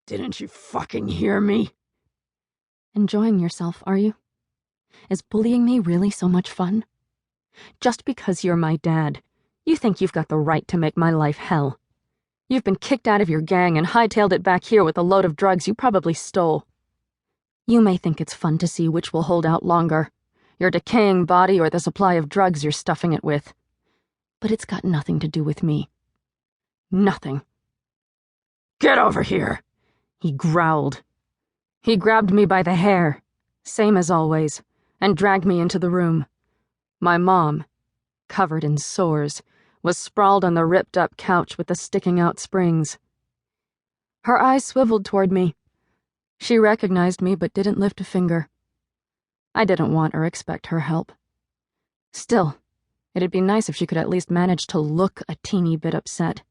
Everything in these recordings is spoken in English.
Didn't you fucking hear me? Enjoying yourself, are you? Is bullying me really so much fun? Just because you're my dad, you think you've got the right to make my life hell. You've been kicked out of your gang and hightailed it back here with a load of drugs you probably stole. You may think it's fun to see which will hold out longer, your decaying body or the supply of drugs you're stuffing it with. But it's got nothing to do with me. Nothing. Get over here, he growled. He grabbed me by the hair, same as always, and dragged me into the room. My mom, covered in sores, was sprawled on the ripped-up couch with the sticking-out springs. Her eyes swiveled toward me. She recognized me but didn't lift a finger. I didn't want or expect her help. Still, it'd be nice if she could at least manage to look a teeny bit upset.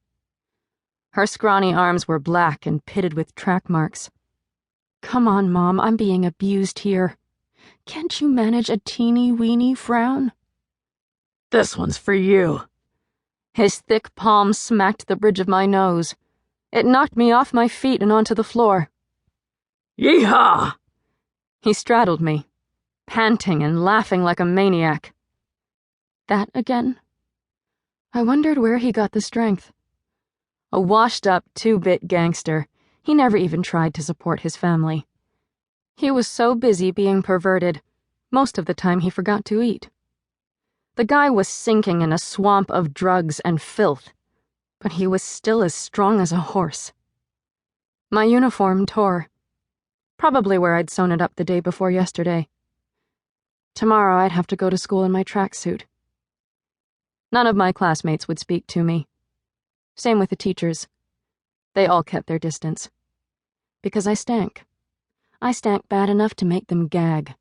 Her scrawny arms were black and pitted with track marks. Come on, Mom, I'm being abused here. Can't you manage a teeny-weeny frown? This one's for you. His thick palm smacked the bridge of my nose. It knocked me off my feet and onto the floor. Yeehaw! He straddled me, panting and laughing like a maniac. That again? I wondered where he got the strength. A washed-up two-bit gangster, he never even tried to support his family. He was so busy being perverted, most of the time he forgot to eat. The guy was sinking in a swamp of drugs and filth, but he was still as strong as a horse. My uniform tore, probably where I'd sewn it up the day before yesterday. Tomorrow I'd have to go to school in my tracksuit. None of my classmates would speak to me. Same with the teachers. They all kept their distance. Because I stank. I stank bad enough to make them gag.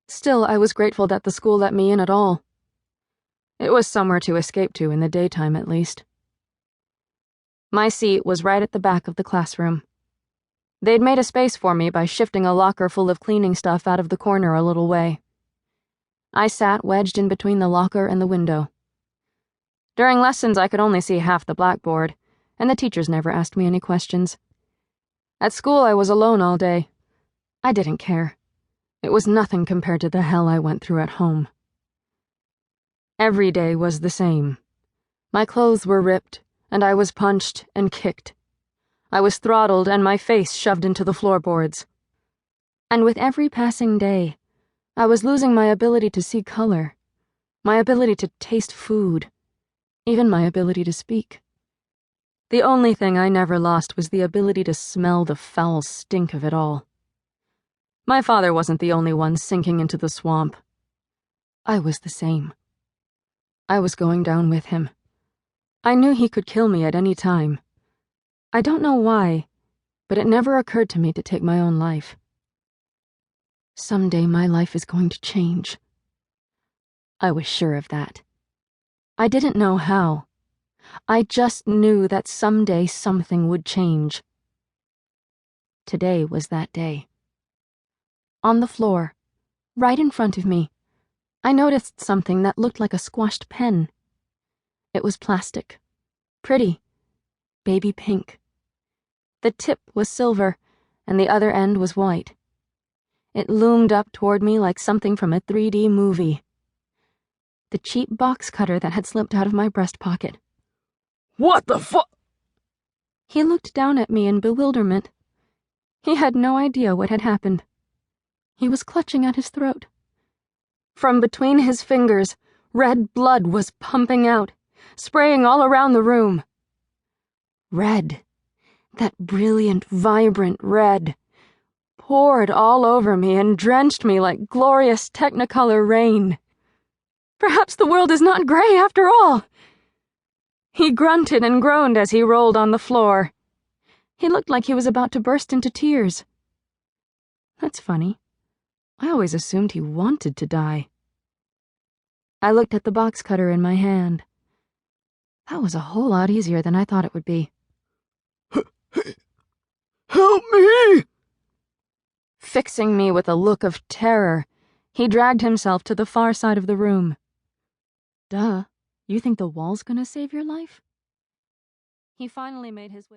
Still, I was grateful that the school let me in at all. It was somewhere to escape to in the daytime, at least. My seat was right at the back of the classroom. They'd made a space for me by shifting a locker full of cleaning stuff out of the corner a little way. I sat wedged in between the locker and the window. During lessons, I could only see half the blackboard, and the teachers never asked me any questions. At school, I was alone all day. I didn't care. It was nothing compared to the hell I went through at home. Every day was the same. My clothes were ripped, and I was punched and kicked. I was throttled and my face shoved into the floorboards. And with every passing day, I was losing my ability to see color, my ability to taste food, even my ability to speak. The only thing I never lost was the ability to smell the foul stink of it all. My father wasn't the only one sinking into the swamp. I was the same. I was going down with him. I knew he could kill me at any time. I don't know why, but it never occurred to me to take my own life. Someday my life is going to change. I was sure of that. I didn't know how. I just knew that someday something would change. Today was that day. On the floor, right in front of me, I noticed something that looked like a squashed pen. It was plastic, pretty, baby pink. The tip was silver, and the other end was white. It loomed up toward me like something from a 3D movie. The cheap box cutter that had slipped out of my breast pocket. What the fu— He looked down at me in bewilderment. He had no idea what had happened. He was clutching at his throat. From between his fingers, red blood was pumping out, spraying all around the room. Red, that brilliant, vibrant red, poured all over me and drenched me like glorious technicolor rain. Perhaps the world is not gray after all. He grunted and groaned as he rolled on the floor. He looked like he was about to burst into tears. That's funny. I always assumed he wanted to die. I looked at the box cutter in my hand. That was a whole lot easier than I thought it would be. Help me! Fixing me with a look of terror, he dragged himself to the far side of the room. Duh, you think the wall's gonna save your life? He finally made his way